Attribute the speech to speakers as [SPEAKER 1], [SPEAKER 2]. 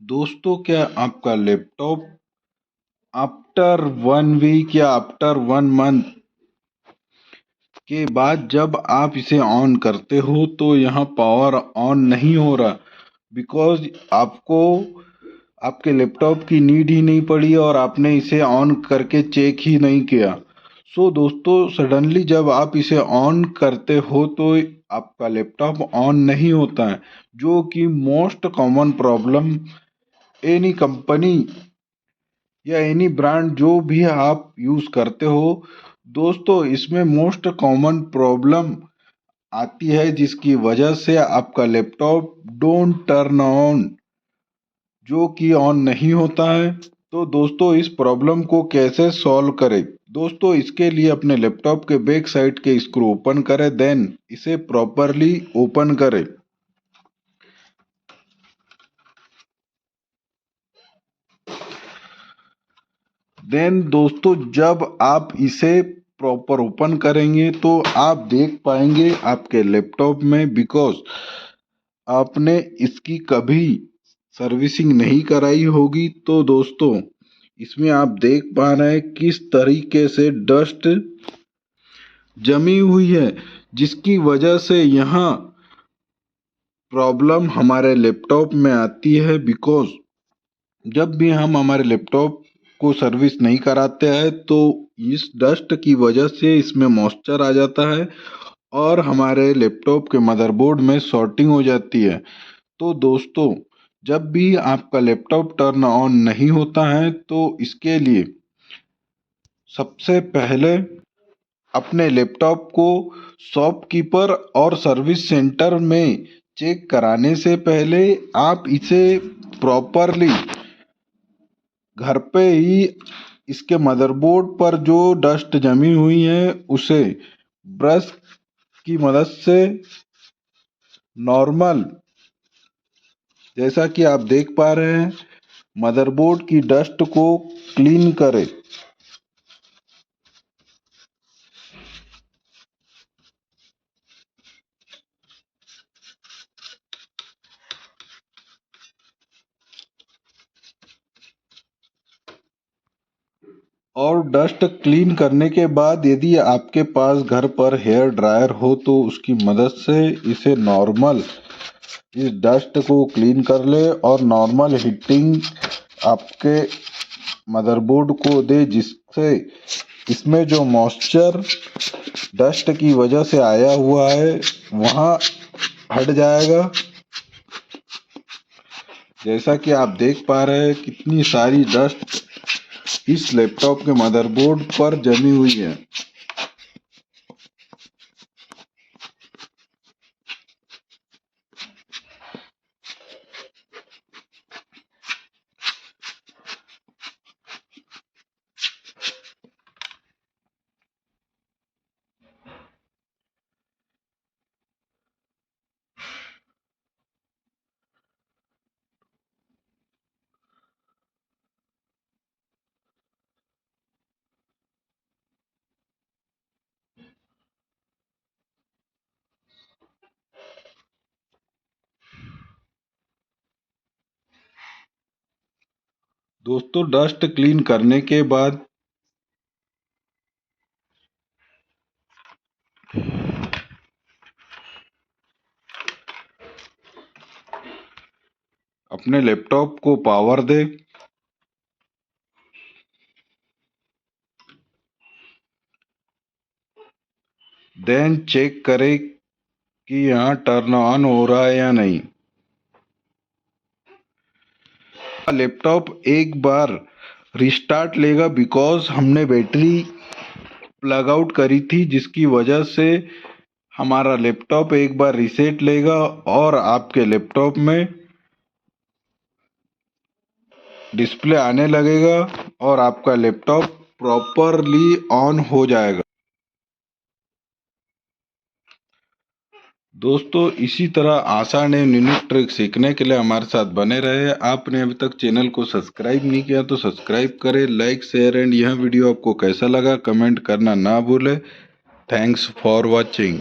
[SPEAKER 1] दोस्तों, क्या आपका लैपटॉप आफ्टर 1 वीक या आफ्टर 1 मंथ के बाद जब आप इसे ऑन करते हो तो यहाँ पावर ऑन नहीं हो रहा बिकॉज आपको आपके लैपटॉप की नीड ही नहीं पड़ी और आपने इसे ऑन करके चेक ही नहीं किया। सो दोस्तों, सडनली जब आप इसे ऑन करते हो तो आपका लैपटॉप ऑन नहीं होता है, जो कि most common problem any company या एनी ब्रांड जो भी आप यूज करते हो। दोस्तों, इसमें मोस्ट कॉमन प्रॉब्लम आती है जिसकी वजह से आपका लैपटॉप डोंट टर्न ऑन, जो कि ऑन नहीं होता है। तो दोस्तों, इस प्रॉब्लम को कैसे सॉल्व करें? दोस्तों, इसके लिए अपने लैपटॉप के बैक साइड के स्क्रू ओपन करें, देन इसे प्रॉपरली ओपन करें। देन दोस्तों, जब आप इसे प्रॉपर ओपन करेंगे तो आप देख पाएंगे आपके लैपटॉप में, बिकॉज आपने इसकी कभी सर्विसिंग नहीं कराई होगी। तो दोस्तों, इसमें आप देख पा रहे हैं किस तरीके से डस्ट जमी हुई है, जिसकी वजह से यहाँ प्रॉब्लम हमारे लैपटॉप में आती है। बिकॉज जब भी हम हमारे लैपटॉप को सर्विस नहीं कराते हैं तो इस डस्ट की वजह से इसमें मॉइस्चर आ जाता है और हमारे लैपटॉप के मदरबोर्ड में शॉर्टिंग हो जाती है। तो दोस्तों, जब भी आपका लैपटॉप टर्न ऑन नहीं होता है तो इसके लिए सबसे पहले अपने लैपटॉप को शॉपकीपर और सर्विस सेंटर में चेक कराने से पहले आप इसे प्रॉपरली घर पे ही इसके मदरबोर्ड पर जो डस्ट जमी हुई है उसे ब्रश की मदद से नॉर्मल, जैसा कि आप देख पा रहे हैं, मदरबोर्ड की डस्ट को क्लीन करें। और डस्ट क्लीन करने के बाद यदि आपके पास घर पर हेयर ड्रायर हो तो उसकी मदद से इसे नॉर्मल इस डस्ट को क्लीन कर ले और नॉर्मल हीटिंग आपके मदरबोर्ड को दे, जिससे इसमें जो मॉइस्चर डस्ट की वजह से आया हुआ है वहाँ हट जाएगा। जैसा कि आप देख पा रहे हैं कितनी सारी डस्ट इस लैपटॉप के मदरबोर्ड पर जमी हुई है। दोस्तों, डस्ट क्लीन करने के बाद अपने लैपटॉप को पावर दे। देन चेक करें कि यहाँ टर्न ऑन हो रहा है या नहीं। लैपटॉप एक बार रिस्टार्ट लेगा बिकॉज हमने बैटरी प्लग आउट करी थी, जिसकी वजह से हमारा लैपटॉप एक बार रीसेट लेगा और आपके लैपटॉप में डिस्प्ले आने लगेगा और आपका लैपटॉप प्रॉपरली ऑन हो जाएगा। दोस्तों, इसी तरह आसान एवं यूनिक ट्रिक सीखने के लिए हमारे साथ बने रहे। आपने अभी तक चैनल को सब्सक्राइब नहीं किया तो सब्सक्राइब करें, लाइक शेयर एंड यह वीडियो आपको कैसा लगा कमेंट करना ना भूलें। Thanks for watching.